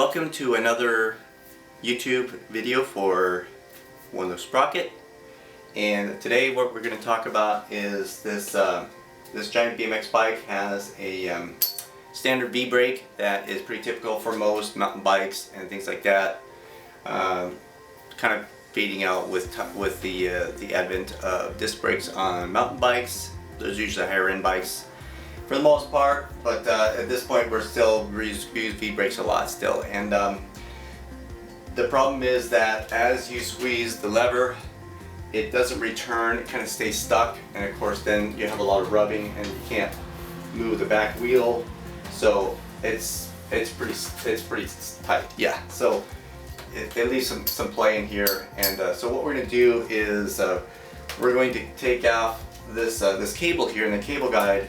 Welcome to another YouTube video for One Loose Sprocket. And today what we're going to talk about is this Giant BMX bike has a standard V-brake that is pretty typical for most mountain bikes and things like that. Kind of fading out with the advent of disc brakes on mountain bikes. Those are usually higher end bikes for the most part, but at this point we're still use V-brakes a lot still. And the problem is that as you squeeze the lever, it doesn't return, it kind of stays stuck, and of course then you have a lot of rubbing and you can't move the back wheel, so it's pretty tight. Yeah, so they leave some play in here. And so what we're going to do is we're going to take off this cable here in the cable guide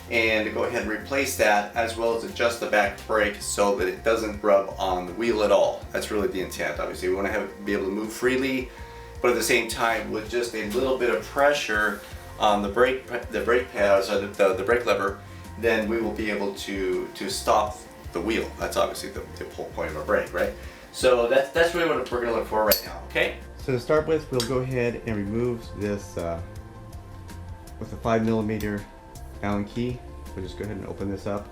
and go ahead and replace that, as well as adjust the back brake so that it doesn't rub on the wheel at all. That's really the intent. Obviously we want to be able to move freely, but at the same time with just a little bit of pressure on the brake pads or the brake lever, then we will be able to stop the wheel. That's obviously the whole point of a brake, right? So that's really what we're going to look for right now. Okay, so to start with, we'll go ahead and remove this with a 5mm Allen key. We'll just go ahead and open this up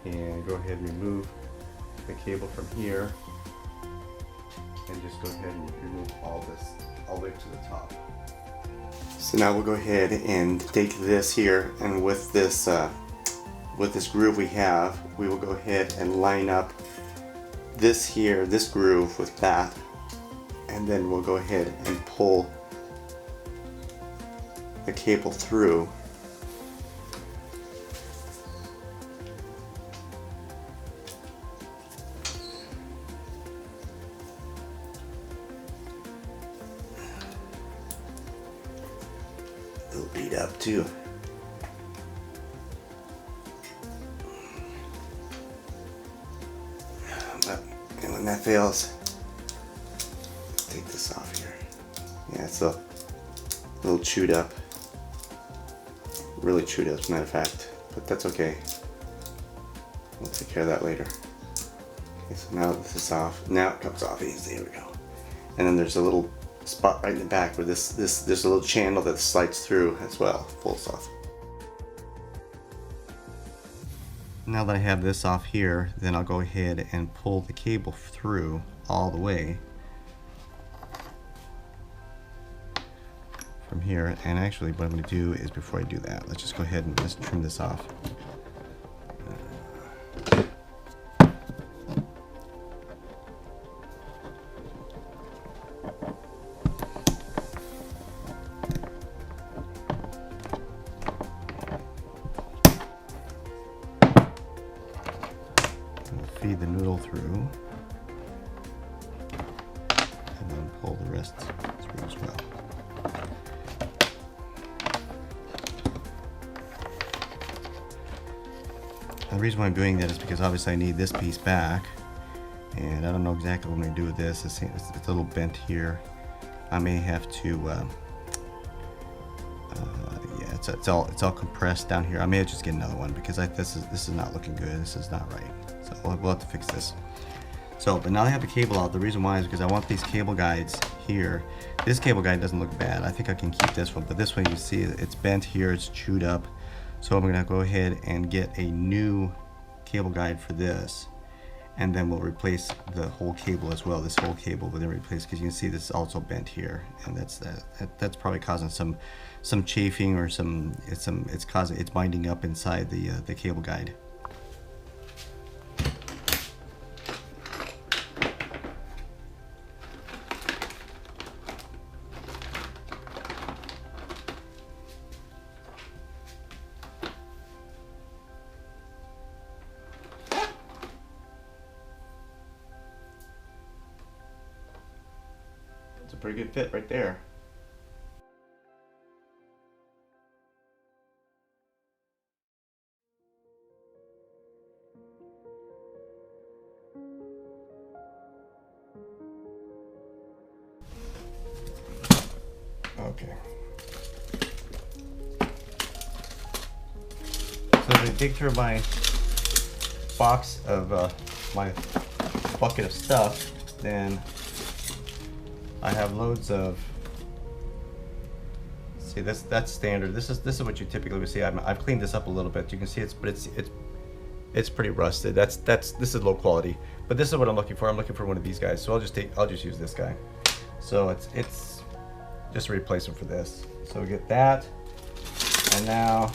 and go ahead and remove the cable from here, and just go ahead and remove all this all the way to the top. So now we'll go ahead and take this here, and with this groove we have, we will go ahead and line up this here, this groove with that, and then we'll go ahead and pull the cable through. It'll beat up too. And when that fails, take this off here. Yeah, it's a little chewed up. Really chewed up, as a matter of fact, but that's okay. We'll take care of that later. Okay, so now this is off. Now it comes off easy. There we go. And then there's a little spot right in the back where there's a little channel that slides through as well. Pulls off. Now that I have this off here, then I'll go ahead and pull the cable through all the way from here. And actually what I'm going to do is, before I do that, let's just go ahead and just trim this off. Feed the noodle through, and then pull the rest through as well. And the reason why I'm doing that is because obviously I need this piece back, and I don't know exactly what I'm going to do with this. It's a little bent here. I may have to yeah, it's all compressed down here. I may just get another one, because this is not looking good. This is not right. So we'll have to fix this. So, but now I have the cable out. The reason why is because I want these cable guides here. This cable guide doesn't look bad. I think I can keep this one, but this one, you see it's bent here, it's chewed up. So I'm gonna go ahead and get a new cable guide for this, and then we'll replace the whole cable as well. This whole cable will then replace, because you can see this is also bent here, and that's probably causing some chafing, or it's binding up inside the cable guide. It's a pretty good fit right there. Okay. So the dig through my box of my bucket of stuff, then I have loads of. See, that's standard. This is what you typically would see. I've cleaned this up a little bit. You can see it's pretty rusted. This is low quality. But this is what I'm looking for. I'm looking for one of these guys. So I'll just use this guy. So it's just a replacement for this. So we get that, and now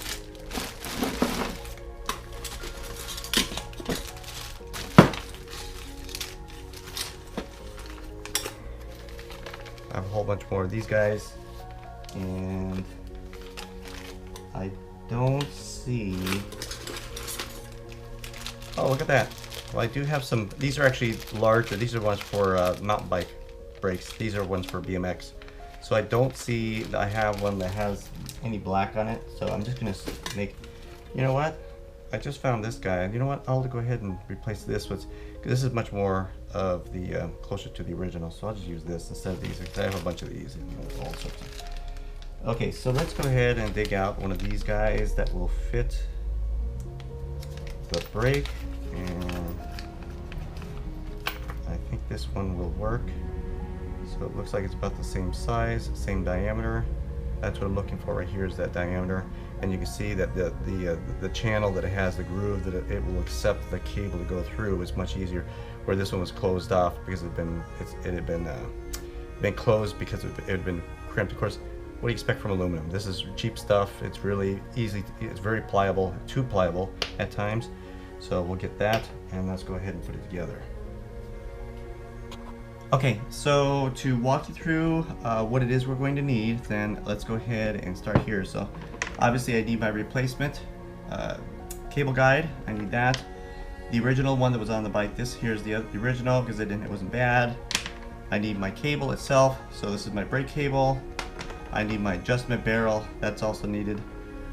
I have a whole bunch more of these guys, and I don't see. Oh, look at that. Well, I do have some. These are actually larger. These are ones for mountain bike brakes. These are ones for BMX. So I don't see that I have one that has any black on it. So I'm just gonna make. You know what? I just found this guy. You know what? I'll go ahead and replace this with. This is much more of the closer to the original. So I'll just use this instead of these. I have a bunch of these and all sorts of. Okay, so let's go ahead and dig out one of these guys that will fit the brake. And I think this one will work. So it looks like it's about the same size, same diameter. That's what I'm looking for right here, is that diameter. And you can see that the channel that it has, the groove that it will accept the cable to go through is much easier. Where this one was closed off because it had been closed because it had been crimped. Of course, what do you expect from aluminum? This is cheap stuff. It's really easy. It's very pliable, too pliable at times. So we'll get that, and let's go ahead and put it together. Okay, so to walk you through what it is we're going to need, then let's go ahead and start here. So obviously I need my replacement cable guide. I need that. The original one that was on the bike, here's the original because it wasn't bad. I need my cable itself. So this is my brake cable. I need my adjustment barrel. That's also needed.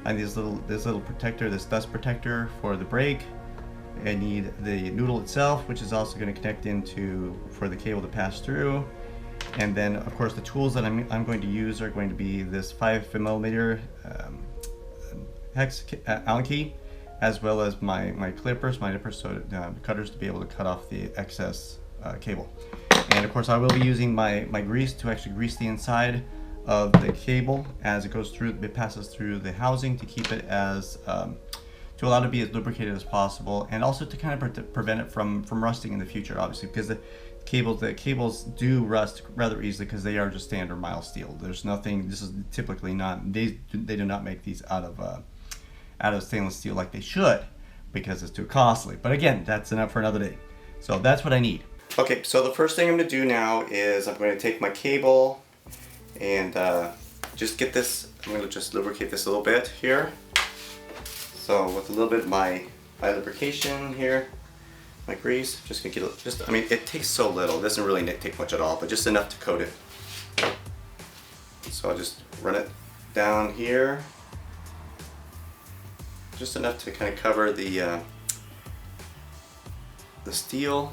I need this little protector, this dust protector for the brake. I need the noodle itself, which is also going to connect for the cable to pass through. And then, of course, the tools that I'm going to use are going to be this 5mm hex Allen key, as well as my clippers, my nippers, so cutters to be able to cut off the excess cable. And of course, I will be using my grease to actually grease the inside of the cable as it goes through. It passes through the housing to keep it as to allow it to be as lubricated as possible, and also to kind of prevent it from rusting in the future, obviously, because the cables do rust rather easily because they are just standard mild steel. There's nothing. This is typically not. They do not make these out of stainless steel like they should, because it's too costly. But again, that's enough for another day. So that's what I need. Okay, so the first thing I'm going to do now is I'm going to take my cable and just get this. I'm going to just lubricate this a little bit here. So with a little bit of my lubrication here, my grease, just gonna get I mean, it takes so little. It doesn't really take much at all, but just enough to coat it. So I'll just run it down here, just enough to kind of cover the steel.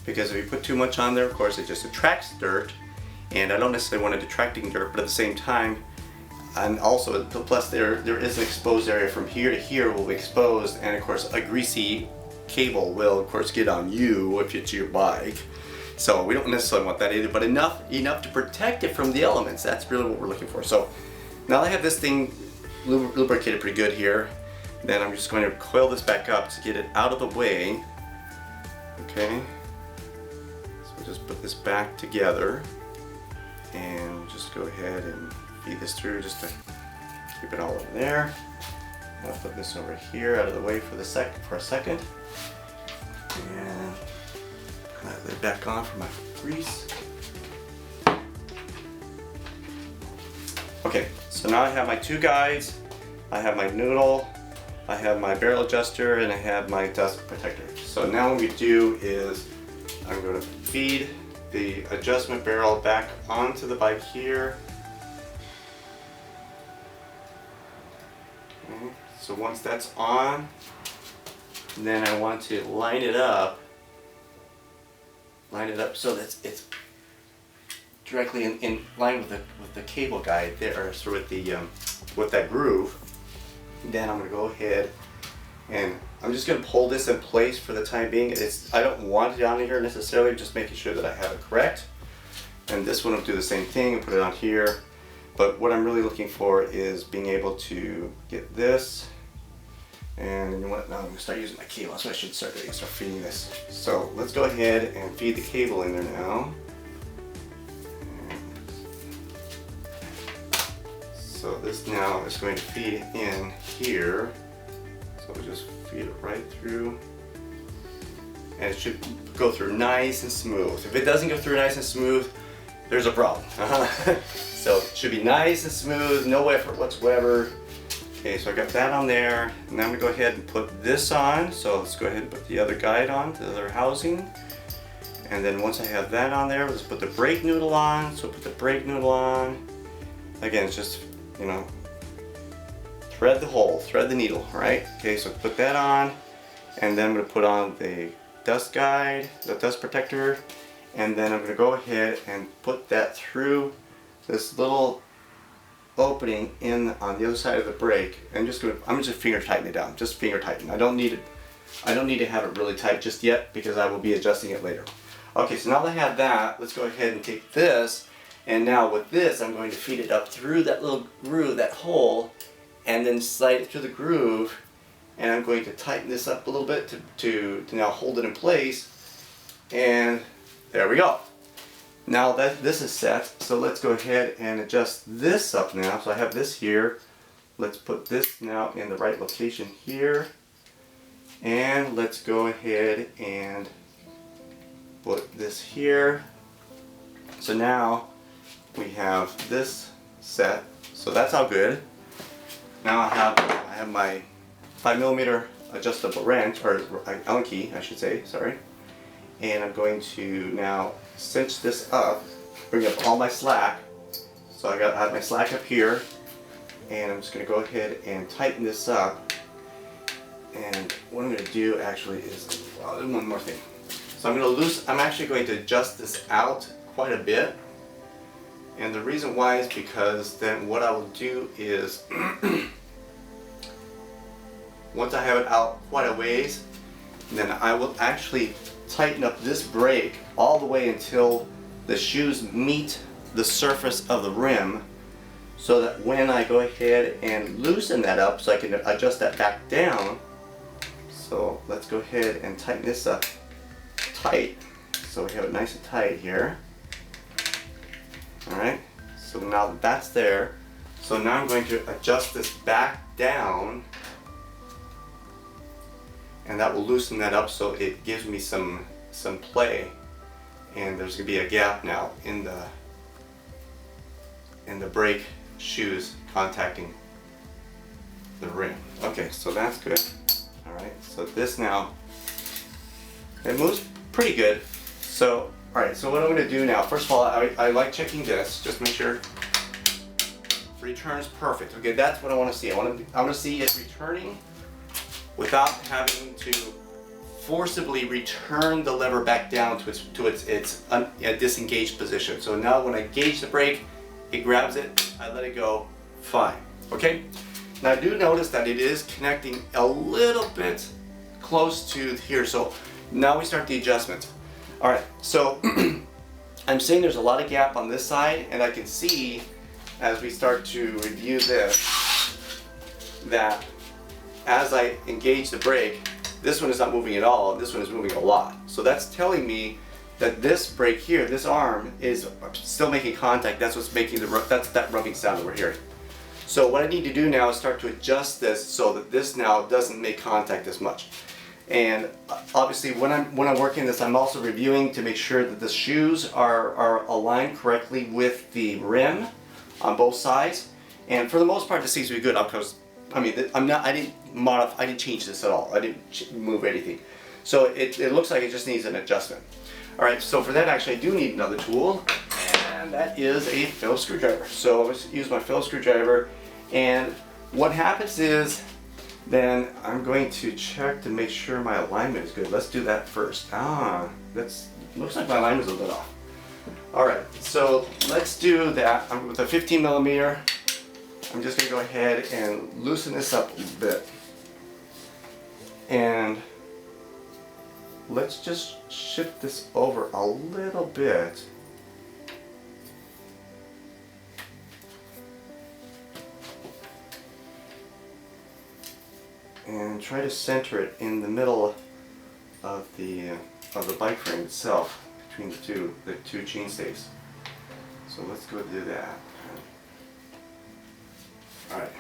Because if you put too much on there, of course, it just attracts dirt. And I don't necessarily want it attracting dirt, but at the same time, and also plus there is an exposed area from here to here will be exposed, and of course a greasy cable will of course get on you if it's your bike. So we don't necessarily want that either, but enough to protect it from the elements. That's really what we're looking for. So now I have this thing lubricated pretty good here. Then I'm just going to coil this back up to get it out of the way. Okay. So just put this back together. And just go ahead and feed this through just to keep it all over there. I'll put this over here out of the way for a second. And put it back on for my grease. Okay, so now I have my two guides. I have my noodle, I have my barrel adjuster, and I have my dust protector. So now what we do is I'm going to feed the adjustment barrel back onto the bike here. Okay. So once that's on, then I want to line it up so that it's directly in line with the cable guide there, so with that groove. Then I'm going to go ahead And I'm just going to pull this in place for the time being. I don't want it on here necessarily, just making sure that I have it correct. And this one will do the same thing and put it on here. But what I'm really looking for is being able to get this. And you know what, now I'm going to start using my cable. That's what I should start doing, start feeding this. So let's go ahead and feed the cable in there now. So this now is going to feed in here. So we'll just feed it right through. And it should go through nice and smooth. If it doesn't go through nice and smooth, there's a problem. So it should be nice and smooth, no effort whatsoever. Okay, so I got that on there. And now I'm gonna go ahead and put this on. So let's go ahead and put the other guide on, the other housing. And then once I have that on there, let's put the brake noodle on. So put the brake noodle on. Again, it's just, you know, thread the hole, thread the needle, right? Okay, so put that on. And then I'm gonna put on the dust guide, the dust protector. And then I'm gonna go ahead and put that through this little opening in on the other side of the brake. And I'm just finger tighten it down, just finger tighten. I don't need to have it really tight just yet because I will be adjusting it later. Okay, so now that I have that, let's go ahead and take this, and now with this I'm going to feed it up through that little groove, that hole, and then slide it through the groove, and I'm going to tighten this up a little bit to now hold it in place, and there we go. Now that this is set, so let's go ahead and adjust this up now. So I have this here. Let's put this now in the right location here. And let's go ahead and put this here. So now we have this set. So that's all good. Now I have my 5mm adjustable wrench, or Allen key, I should say, sorry. And I'm going to now cinch this up, bring up all my slack. So I have my slack up here, and I'm just going to go ahead and tighten this up. And what I'm going to do actually is, well, one more thing. So I'm actually going to adjust this out quite a bit. And the reason why is because then what I will do is, once I have it out quite a ways, then I will actually tighten up this brake all the way until the shoes meet the surface of the rim, so that when I go ahead and loosen that up, so I can adjust that back down. So let's go ahead and tighten this up tight, so we have it nice and tight here. Alright, so now that that's there, so now I'm going to adjust this back down, and that will loosen that up so it gives me some play. And there's going to be a gap now in the brake shoes contacting the rim. Okay, so that's good. Alright, so this now, it moves pretty good. So, alright, so what I'm going to do now, first of all, I like checking this, just make sure returns perfect. Okay, that's what I want to see. I want to see it returning without having to forcibly return the lever back down to its disengaged position. So now when I gauge the brake, it grabs it, I let it go, fine. Okay? Now I do notice that it is connecting a little bit close to here. So now we start the adjustment. Alright, so I'm saying there's a lot of gap on this side, and I can see as we start to review this that as I engage the brake, this one is not moving at all, this one is moving a lot. So that's telling me that this brake here, this arm, is still making contact. That's what's making that rubbing sound that we're hearing. So what I need to do now is start to adjust this so that this now doesn't make contact as much. And obviously when I'm working this, I'm also reviewing to make sure that the shoes are aligned correctly with the rim on both sides. And for the most part, this seems to be good, because I mean, I didn't change this at all. I didn't move anything. So it looks like it just needs an adjustment. All right, so for that, actually, I do need another tool, and that is a Phillips screwdriver. So let's use my Phillips screwdriver, and what happens is, then I'm going to check to make sure my alignment is good. Let's do that first. Looks like my alignment is a little bit off. All right, so let's do that. With a 15mm. I'm just going to go ahead and loosen this up a bit. And let's just shift this over a little bit. And try to center it in the middle of the bike frame itself, between the two chainstays. So let's go do that. Alright.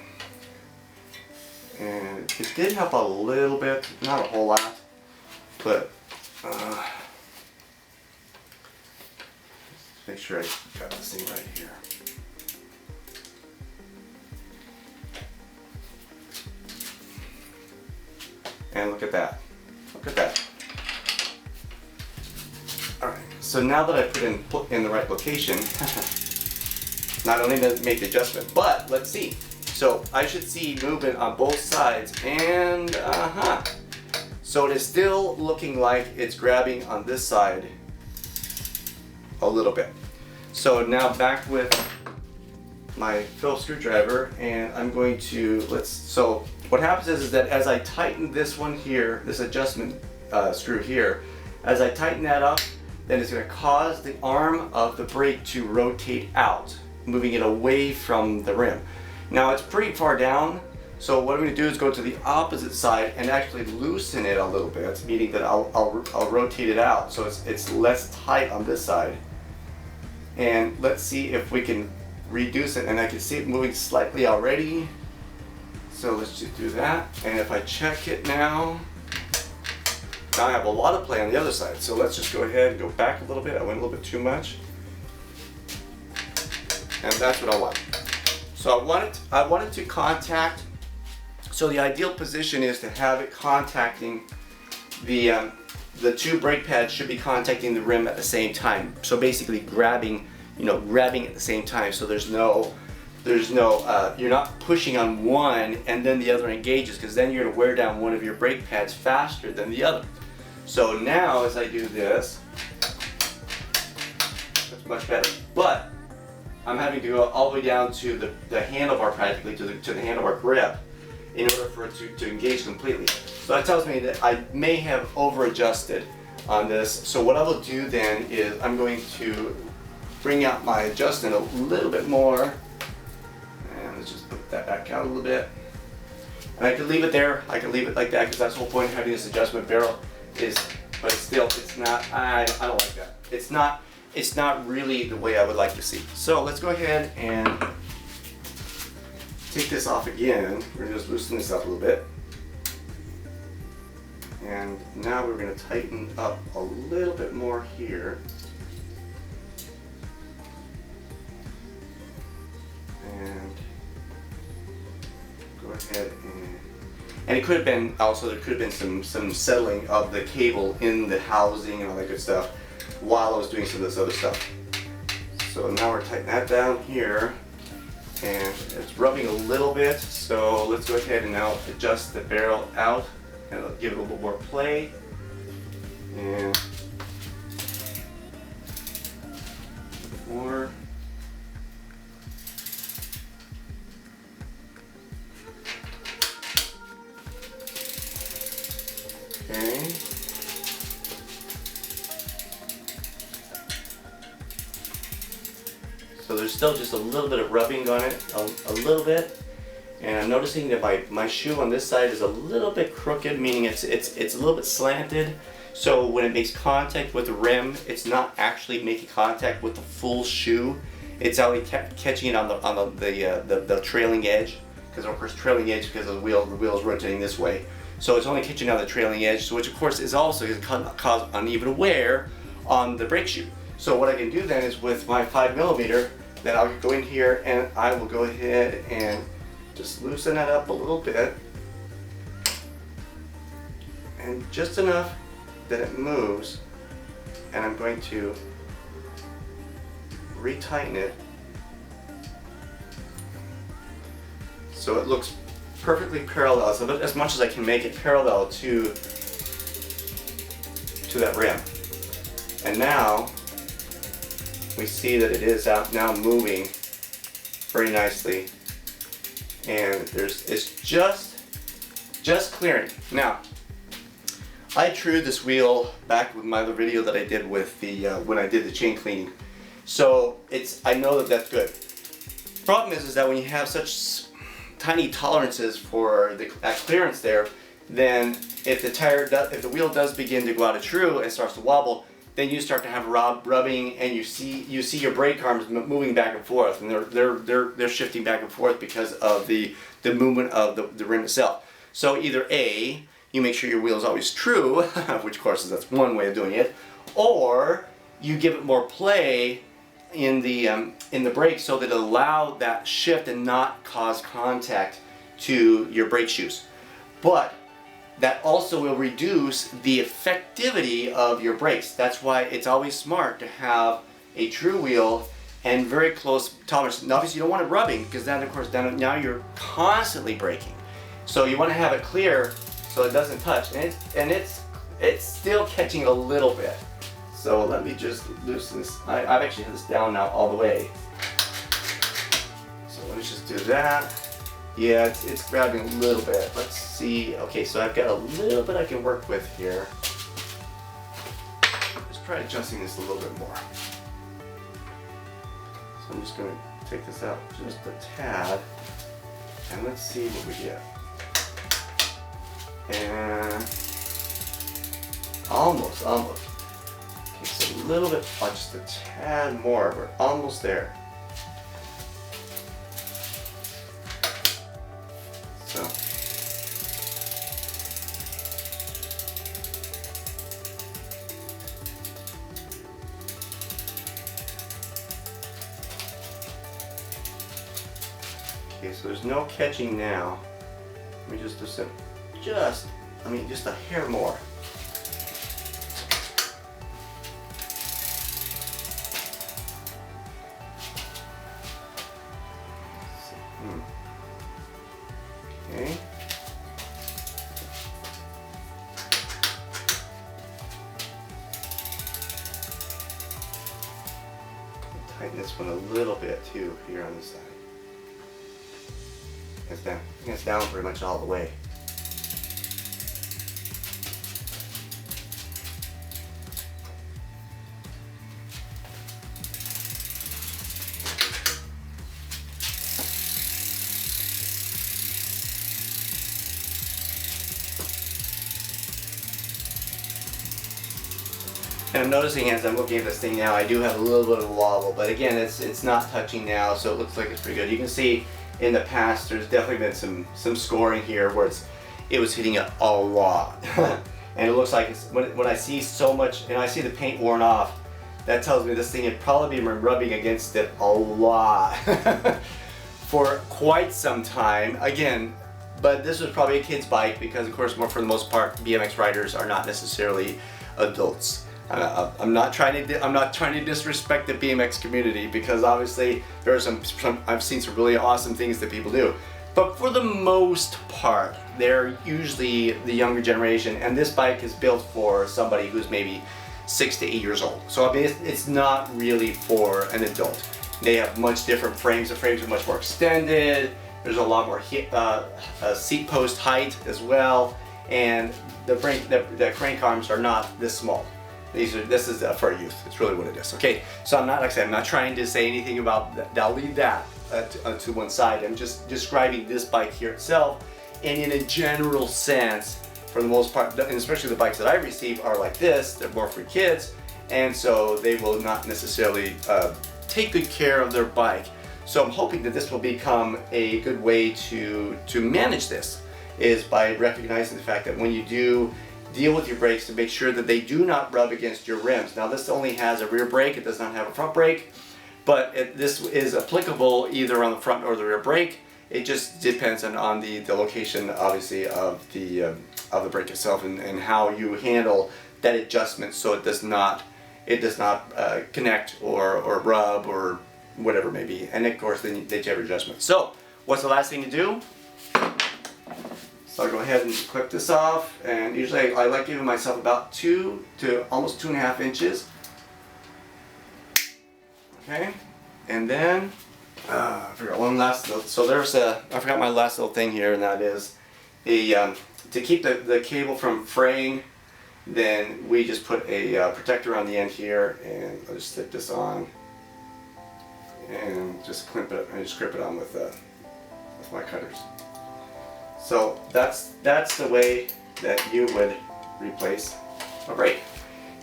And it did help a little bit, not a whole lot, but make sure I got this thing right here. And look at that. Look at that. Alright, so now that I put in the right location, not only does it make the adjustment, but let's see. So I should see movement on both sides, and so it is still looking like it's grabbing on this side a little bit. So now back with my Phillips screwdriver, and I'm going to, so what happens is that as I tighten this one here, this adjustment screw here, as I tighten that up, then it's going to cause the arm of the brake to rotate out, moving it away from the rim. Now it's pretty far down, so what I'm going to do is go to the opposite side and actually loosen it a little bit, meaning that I'll rotate it out so it's less tight on this side. And let's see if we can reduce it, and I can see it moving slightly already. So let's just do that, and if I check it now I have a lot of play on the other side. So let's just go ahead and go back a little bit. I went a little bit too much, and that's what I want. So I wanted to contact, so the ideal position is to have it contacting the two brake pads should be contacting the rim at the same time. So basically grabbing at the same time. So you're not pushing on one and then the other engages, because then you're going to wear down one of your brake pads faster than the other. So now as I do this, that's much better. But I'm having to go all the way down to the handlebar, practically to the handlebar grip, in order for it to engage completely. So that tells me that I may have over adjusted on this. So what I will do then is I'm going to bring out my adjustment a little bit more, and let's just put that back out a little bit. And I could leave it there. I could leave it like that, because that's the whole point of having this adjustment barrel is, but still it's not, I don't like that. It's not really the way I would like to see. So let's go ahead and take this off again. We're gonna just loosen this up a little bit. And now we're gonna tighten up a little bit more here. And go ahead and it could have been also, there could have been some settling of the cable in the housing and all that good stuff while I was doing some of this other stuff. So now we're tightening that down here, and it's rubbing a little bit. So let's go ahead and now adjust the barrel out and give it a little more play. And more. Okay. So there's still just a little bit of rubbing on it, a little bit. And I'm noticing that my shoe on this side is a little bit crooked, meaning it's a little bit slanted. So when it makes contact with the rim, it's not actually making contact with the full shoe. It's only catching it on the trailing edge, because of course trailing edge, because the wheel is rotating this way. So it's only catching on the trailing edge, so which of course is also going to cause uneven wear on the brake shoe. So what I can do then is with my 5mm, then I'll go in here and I will go ahead and just loosen that up a little bit, and just enough that it moves, and I'm going to retighten it so it looks perfectly parallel, so as much as I can make it parallel to that rim. And now we see that it is out now moving very nicely, and it's just clearing. Now I trued this wheel back with my other video that I did with the when I did the chain cleaning. So I know that that's good. Problem is that when you have such tiny tolerances for that clearance there, then if the wheel does begin to go out of true and starts to wobble, then you start to have rubbing, and you see your brake arms moving back and forth, and they're shifting back and forth because of the movement of the rim itself. So either A, you make sure your wheel is always true, which of course that's one way of doing it, or you give it more play in the brake so that it'll allow that shift and not cause contact to your brake shoes. But that also will reduce the effectivity of your brakes. That's why it's always smart to have a true wheel and very close tolerance. Now obviously you don't want it rubbing, because then of course now you're constantly braking. So you want to have it clear so it doesn't touch, and it's still catching a little bit. So let me just loosen this. I've actually had this down now all the way. So let me just do that. Yeah, it's grabbing a little bit. Let's see. Okay, so I've got a little bit I can work with here. Let's try adjusting this a little bit more. So I'm just going to take this out just a tad, and let's see what we get. And almost. Okay, so a little bit, just a tad more. We're almost there. So. Okay, so there's no catching now. Let me just do some. Just a hair more. Okay. Tighten this one a little bit too here on this side. It's down pretty much all the way. And I'm noticing as I'm looking at this thing now, I do have a little bit of a wobble, but again, it's not touching now, so it looks like it's pretty good. You can see in the past, there's definitely been some scoring here where it was hitting it a lot. And it looks like when I see so much, and I see the paint worn off, that tells me this thing had probably been rubbing against it a lot for quite some time. Again, but this was probably a kid's bike, because of course, for the most part, BMX riders are not necessarily adults. I'm not trying to disrespect the BMX community, because obviously there are I've seen some really awesome things that people do, but for the most part they're usually the younger generation, and this bike is built for somebody who's maybe 6 to 8 years old. So I mean, it's not really for an adult. They have much different frames. The frames are much more extended. There's a lot more seat post height as well, and the crank arms are not this small. This is for youth. It's really what it is. Okay, so I'm not trying to say anything about that. I'll leave that to one side. I'm just describing this bike here itself, and in a general sense, for the most part, and especially the bikes that I receive are like this. They're more for kids, and so they will not necessarily take good care of their bike. So I'm hoping that this will become a good way to manage this, is by recognizing the fact that when you do deal with your brakes, to make sure that they do not rub against your rims. Now this only has a rear brake, it does not have a front brake, but this is applicable either on the front or the rear brake. It just depends on the location, obviously, of the brake itself, and how you handle that adjustment so it does not connect or rub or whatever it may be. And of course then you have your adjustment. So what's the last thing to do? So I'll go ahead and clip this off, and usually I like giving myself about 2 to almost 2.5 inches. Okay, and then I forgot one last little, so I forgot my last little thing here, and that is to keep the cable from fraying. then we just put a protector on the end here, and I'll just stick this on and just crimp it and just grip it on with my cutters. So that's the way that you would replace a brake.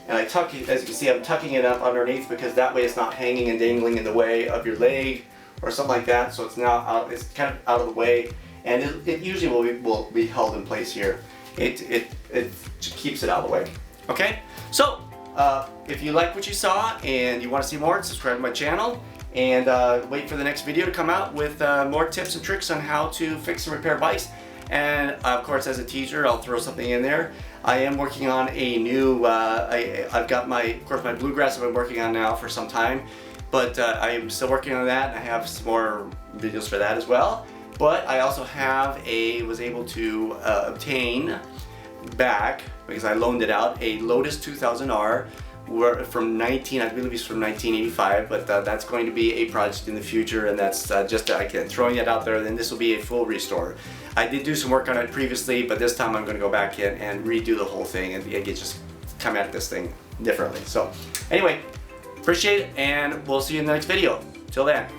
And I tuck it, as you can see, I'm tucking it up underneath because that way it's not hanging and dangling in the way of your leg or something like that. So it's now out, it's kind of out of the way, and it usually will be held in place here. It keeps it out of the way. Okay, so if you like what you saw and you want to see more, subscribe to my channel, and wait for the next video to come out with more tips and tricks on how to fix and repair bikes. And of course, as a teaser, I'll throw something in there. I am working on a new, I've got my bluegrass I've been working on now for some time, but I am still working on that, and I have some more videos for that as well. But I also was able to obtain back, because I loaned it out, a Lotus 2000R from I believe it's from 1985, but that's going to be a project in the future, and that's just throwing it out there. Then this will be a full restore. I did do some work on it previously, but this time I'm going to go back in and redo the whole thing and just come at this thing differently. So anyway, appreciate it, and we'll see you in the next video. Till then.